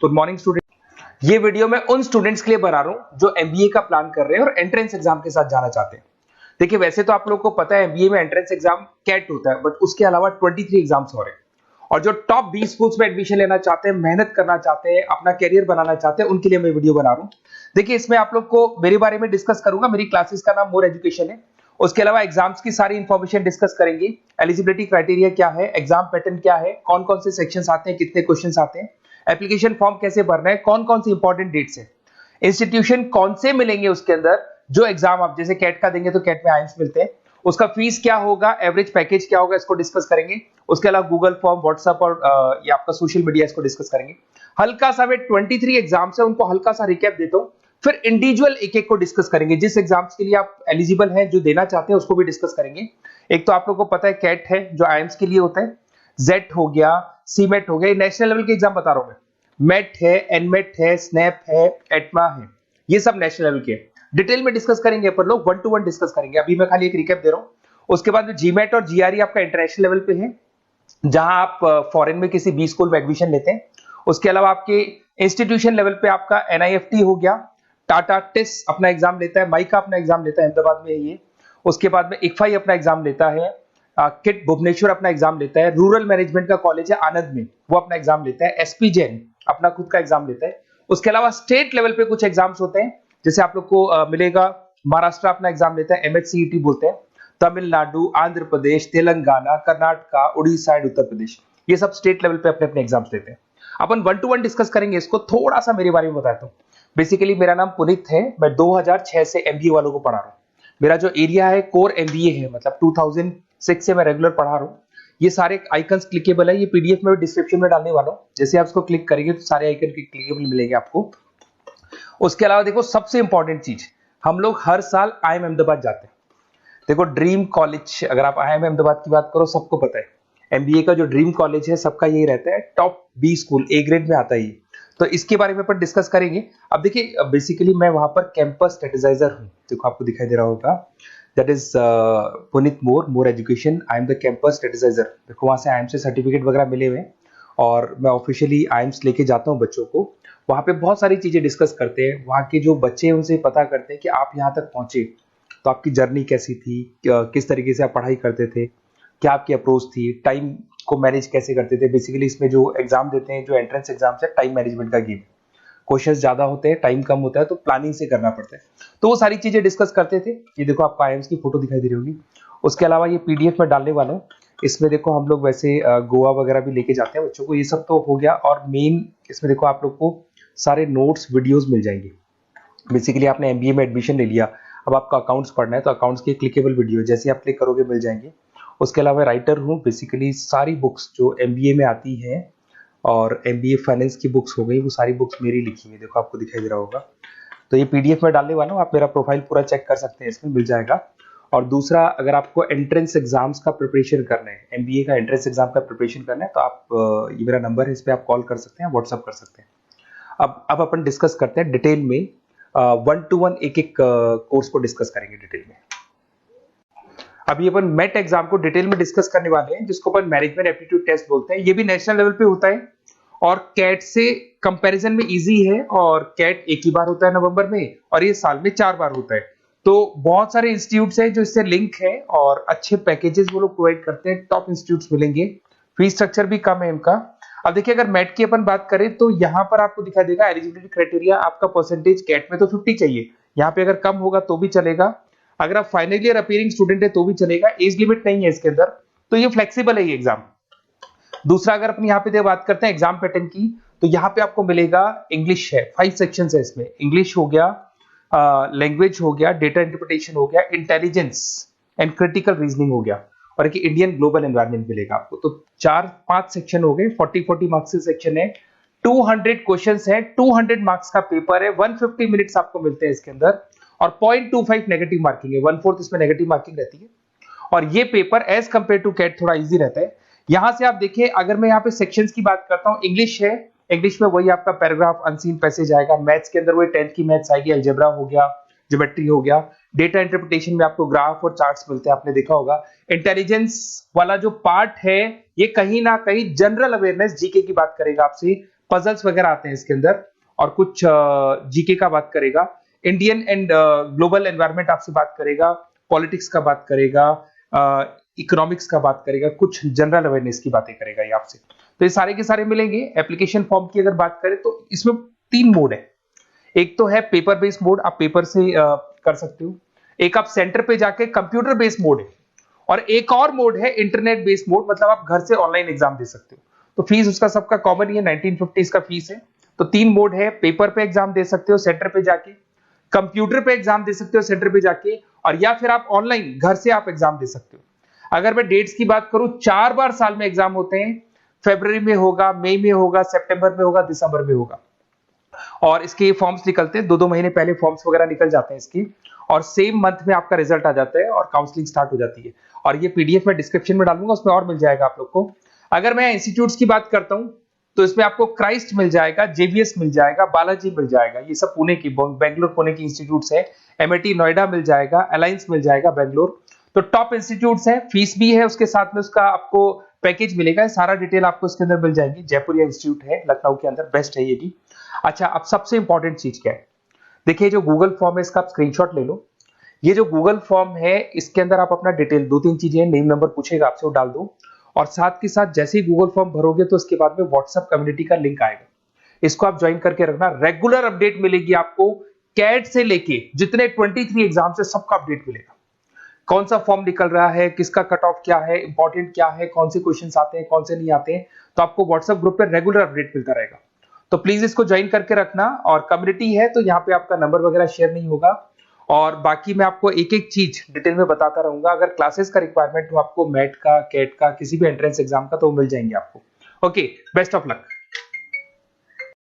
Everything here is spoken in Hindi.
Good morning student. ये वीडियो मैं उन स्टूडेंट्स के लिए बना रहा हूं जो एमबीए का प्लान कर रहे हैं और एंट्रेंस एग्जाम के साथ जाना चाहते हैं। देखिए, वैसे तो आप लोगों को पता है एमबीए में एंट्रेंस एग्जाम कैट होता है, बट उसके अलावा 23 एग्जाम्स हो रहे हैं। और जो टॉप 20 स्कूल्स में एडमिशन लेना चाहते हैं, मेहनत करना चाहते हैं, अपना कैरियर बनाना चाहते हैं, उनके लिए मैं वीडियो बना रहा हूं। देखिए, इसमें आप लोग को मेरे बारे में डिस्कस करूंगा। मेरी क्लासेस का नाम मोर एजुकेशन है। उसके अलावा एग्जाम्स की सारी इंफॉर्मेशन डिस्कस करेंगे। एलिजिबिलिटी क्राइटेरिया क्या है, एग्जाम पैटर्न क्या है, कौन कौन से सेक्शंस आते हैं, कितने क्वेश्चंस आते हैं, एप्लीकेशन फॉर्म कैसे भरना है, कौन कौन सी इंपॉर्टेंट डेट्स है, इंस्टीट्यूशन कौन से मिलेंगे उसके अंदर, जो एग्जाम आप जैसे कैट का देंगे तो कैट में आइम्स मिलते हैं, उसका फीस क्या होगा, एवरेज पैकेज क्या होगा, इसको डिस्कस करेंगे। उसके अलावा गूगल फॉर्म, व्हाट्सएप और ये आपका सोशल मीडिया, इसको डिस्कस करेंगे। हल्का सा वे 23 एग्जाम्स है, उनको हल्का सा रिकैप देता हूं, फिर इंडिविजुअल एक एक को डिस्कस करेंगे। जिस एग्जाम्स के लिए आप एलिजिबल हैं, जो देना चाहते हैं, उसको भी डिस्कस करेंगे। एक तो आप लोगों को पता है कैट है जो आइम्स के लिए होता है, जेट हो गया, सीमेट हो गया, नेशनल लेवल के एग्जाम बता रहा हूं मैं। मेट है, एनमेट है, स्नैप है, एटमा है, ये सब नेशनल लेवल के डिटेल में डिस्कस करेंगे। अपन लोग 1 to 1 डिस्कस करेंगे। अभी मैं खाली एक रिकैप दे रहा हूं। उसके बाद में जीमेट और जीआरई आपका इंटरनेशनल लेवल पे है, जहां आप फॉरेन में किसी बी स्कूल में एडमिशन लेते हैं। उसके अलावा आपके इंस्टीट्यूशन लेवल पे आपका एनआईएफटी हो गया, टाटा टिस अपना एग्जाम लेता है, माइका अपना एग्जाम लेता है, अहमदाबाद में है ये। उसके बाद में इक्फाई अपना एग्जाम लेता है, किट भुवनेश्वर अपना एग्जाम लेता है, रूरल मैनेजमेंट का कॉलेज है आनंद में, वो अपना एग्जाम लेता है, एसपी जैन अपना खुद का एग्जाम लेता है। उसके अलावा स्टेट लेवल पे कुछ एग्जाम्स होते हैं, जैसे आप लोग को मिलेगा महाराष्ट्र अपना एग्जाम लेता है, एमएचसीईटी बोलते हैं, तमिलनाडु, आंध्र प्रदेश, तेलंगाना, कर्नाटका, उड़ीसा एंड उत्तर प्रदेश, ये सब स्टेट लेवल पे अपने अपने एग्जाम्स लेते हैं। अपन 1 to 1 डिस्कस करेंगे। इसको थोड़ा सा मेरे बारे में बताता हूँ। बेसिकली मेरा नाम पुनीत है, मैं 2006 से एमबीए वालों को पढ़ा रहा हूँ। मेरा जो एरिया है कोर एमबीए है, मतलब 2006 से मैं रेगुलर पढ़ा रहा हूँ। ये सारे आइकन्स क्लिकेबल है, ये पीडीएफ में डिस्क्रिप्शन में डालने वाला हूँ। जैसे आप इसको क्लिक करेंगे तो सारे आइकन क्लिकेबल मिलेंगे आपको। उसके अलावा देखो, सबसे इंपॉर्टेंट चीज, हम लोग हर साल आईएम अहमदाबाद जाते हैं। देखो, ड्रीम कॉलेज, अगर आप आईएम अहमदाबाद की बात करो, सबको पता है एमबीए का जो ड्रीम कॉलेज है सबका यही रहता है, top B school, A grade में आता है ये। तो इसके बारे में अपन डिस्कस करेंगे। अब देखिए, बेसिकली मैं वहां पर कैंपस स्ट्रेटेजाइजर हूँ। देखो, आपको दिखाई दे रहा होगा, that is Puneet more education, I am the campus strategizer. देखो, वहां से आईएम से सर्टिफिकेट वगैरह मिले हुए हैं और मैं ऑफिशियली आईएम्स लेके जाता हूँ बच्चों को। वहां पे बहुत सारी चीजें डिस्कस करते हैं। वहां के जो बच्चे हैं उनसे पता करते हैं कि आप यहाँ तक पहुंचे तो आपकी जर्नी कैसी थी, किस तरीके से आप पढ़ाई करते थे, क्या आपकी अप्रोच थी, टाइम को मैनेज कैसे करते थे। बेसिकली इसमें जो एग्जाम देते हैं, जो एंट्रेंस एग्जाम्स है, टाइम मैनेजमेंट का गेम। क्वेश्चंस ज्यादा होते हैं, टाइम कम होता है, तो प्लानिंग से करना पड़ता है। तो वो सारी चीजें डिस्कस करते थे। ये देखो, आपको आईएम्स की फोटो दिखाई दे रही होगी। उसके अलावा ये पीडीएफ में डालने वाला हूँ। इसमें देखो, हम लोग वैसे गोवा वगैरह भी लेके जाते हैं बच्चों को। ये सब तो हो गया। और मेन इसमें देखो, आप लोग को सारे नोट्स, वीडियोस मिल जाएंगे। बेसिकली आपने एमबीए में एडमिशन ले लिया, अब आपका अकाउंट्स पढ़ना है, तो अकाउंट्स की क्लिकेबल वीडियो जैसे आप क्लिक करोगे मिल जाएंगे। उसके अलावा राइटर हूँ। बेसिकली सारी बुक्स जो एमबीए में आती हैं और एमबीए फाइनेंस की बुक्स हो गई, वो सारी बुक्स मेरी लिखी हुई, देखो आपको दिखाई दे रहा होगा। तो ये पीडीएफ में डालने वाला हूँ, आप मेरा प्रोफाइल पूरा चेक कर सकते हैं, इसमें मिल जाएगा। और दूसरा, अगर आपको एंट्रेंस एग्जाम्स का प्रिपरेशन करना है, एमबीए का एंट्रेंस एग्जाम का प्रिपरेशन करना है, तो आप ये मेरा नंबर है, इस पर आप कॉल कर सकते हैं, व्हाट्सअप कर सकते हैं। अब अपन डिस्कस करते हैं डिटेल में। 1 to 1 एक एक कोर्स को डिस्कस करेंगे डिटेल में। अभी अपन मेट एग्जाम को डिटेल में डिस्कस करने वाले हैं, जिसको अपन मैनेजमेंट एप्टीट्यूड टेस्ट बोलते हैं। ये भी नेशनल लेवल पे होता है और कैट से कंपैरिजन में इजी है। और कैट एक ही बार होता है नवंबर में, और ये साल में 4 बार होता है। तो बहुत सारे इंस्टीट्यूट्स हैं जो इससे लिंक है और अच्छे पैकेजेस वो लोग प्रोवाइड करते हैं, टॉप इंस्टीट्यूट्स मिलेंगे। फीस स्ट्रक्चर भी कम है इनका। अब देखिए, अगर मैट की अपन बात करें तो यहाँ पर आपको दिखाई देगा एलिजिबिलिटी क्राइटेरिया, आपका परसेंटेज कैट में तो 50 चाहिए, यहाँ पे अगर कम होगा तो भी चलेगा। अगर आप फाइनल ईयर अपीयरिंग स्टूडेंट है तो भी चलेगा, एज लिमिट नहीं है इसके अंदर, तो ये फ्लेक्सिबल है ये एग्जाम। दूसरा, अगर अपन यहाँ पे बात करते हैं एग्जाम पैटर्न की, तो यहाँ पे आपको मिलेगा इंग्लिश है, 5 सेक्शंस है इसमें। इंग्लिश हो गया, लैंग्वेज हो गया, डेटा इंटरप्रिटेशन हो गया, इंटेलिजेंस एंड क्रिटिकल रीजनिंग हो गया, और एक इंडियन ग्लोबल एनवायरनमेंट मिलेगा आपको। तो 4-5 सेक्शन हो गए, 40 मार्क्स के सेक्शन है, 200 क्वेश्चंस है, 200 मार्क्स का पेपर है, 150 मिनट्स आपको मिलते हैं इसके अंदर, और 0.25 नेगेटिव मार्किंग है, 1/4 इसमें नेगेटिव मार्किंग रहती है। और ये paper as compared to CAT थोड़ा इजी रहता है। यहां से आप देखिए, अगर मैं यहाँ पे सेक्शंस की बात करता हूँ, इंग्लिश है, इंग्लिश में वही आपका पैराग्राफ, अनसीन पैसेज आएगा। मैथ्स के अंदर वही 10th की मैथ्स आएगी, अलजेब्रा हो गया, ज्योमेट्री हो गया। डेटा इंटरप्रिटेशन में आपको ग्राफ और चार्ट्स मिलते हैं, आपने देखा होगा। इंटेलिजेंस वाला जो पार्ट है, ये कहीं ना कहीं जनरल अवेयरनेस, जीके की बात करेगा आपसे, पजल्स वगैरह आते हैं इसके अंदर, और कुछ जीके का बात करेगा, इंडियन एंड ग्लोबल एनवायरनमेंट आपसे बात करेगा, पॉलिटिक्स का बात करेगा, इकोनॉमिक्स का बात करेगा, कुछ जनरल अवेयरनेस की बातें करेगा ये आपसे। तो ये सारे के सारे मिलेंगे। एप्लीकेशन फॉर्म की अगर बात करें तो इसमें 3 मोड है। एक तो है पेपर बेस्ड मोड, आप पेपर से कर सकते हो। एक आप सेंटर पे जाके कंप्यूटर बेस्ड मोड है, और एक और मोड है इंटरनेट बेस्ड मोड, मतलब आप घर से ऑनलाइन एग्जाम दे सकते हो। तो फीस उसका सबका कॉमन ही है, 1950 का फीस है। तो 3 मोड है, पेपर पे एग्जाम दे सकते हो सेंटर पे जाके, कंप्यूटर पे एग्जाम दे सकते हो सेंटर पे जाके, और या फिर आप ऑनलाइन घर से आप एग्जाम दे सकते हो। अगर मैं डेट्स की बात करूं, 4 बार साल में एग्जाम होते हैं। फरवरी में होगा, मई में होगा, सितंबर में होगा, दिसंबर में होगा। और इसके फॉर्म्स निकलते हैं 2-2 महीने पहले, फॉर्म्स वगैरह निकल जाते हैं इसकी, और सेम मंथ में आपका रिजल्ट आ जाता है और काउंसलिंग स्टार्ट हो जाती है। और ये पीडीएफ मैं डिस्क्रिप्शन में डालूंगा, उसमें और मिल जाएगा आप लोग को। अगर मैं इंस्टीट्यूट्स की बात करता हूं तो इसमें आपको क्राइस्ट मिल जाएगा, जेवीएस मिल जाएगा, बालाजी मिल जाएगा, ये सब पुणे की, बेंगलोर पुणे की इंस्टीट्यूट्स है। एमआईटी नोएडा मिल जाएगा, अलायंस मिल जाएगा बेंगलोर। तो टॉप इंस्टीट्यूट्स है, फीस भी है, उसके साथ में उसका आपको पैकेज मिलेगा, सारा डिटेल आपको इसके अंदर मिल जाएगी। जयपुर इंस्टीट्यूट है लखनऊ के अंदर, बेस्ट है ये भी। अच्छा, अब सबसे इंपॉर्टेंट चीज क्या है, देखिए जो गूगल फॉर्म है इसका आप स्क्रीनशॉट ले लो। ये जो गूगल फॉर्म है इसके अंदर आप अपना डिटेल 2-3 चीजें, नेम नंबर पूछेगा आपसे, वो डाल दो। और साथ के साथ जैसे ही गूगल फॉर्म भरोगे तो उसके बाद में व्हाट्सएप कम्युनिटी का लिंक आएगा, इसको आप ज्वाइन करके रखना। रेगुलर अपडेट मिलेगी आपको, कैट से लेके जितने 23 एग्जाम से सबका अपडेट मिलेगा। कौन सा फॉर्म निकल रहा है, किसका कट ऑफ क्या है, इंपॉर्टेंट क्या है, कौन से क्वेश्चंस आते हैं, कौन से नहीं आते हैं, तो आपको व्हाट्सएप ग्रुप पे रेगुलर अपडेट मिलता रहेगा। तो प्लीज इसको ज्वाइन करके रखना। और कम्युनिटी है तो यहाँ पे आपका नंबर वगैरह शेयर नहीं होगा, और बाकी मैं आपको एक एक चीज डिटेल में बताता रहूंगा। अगर क्लासेस का रिक्वायरमेंट हो आपको, मैट का, कैट का, किसी भी एंट्रेंस एग्जाम का, तो वो मिल जाएंगे आपको। Okay, best of luck.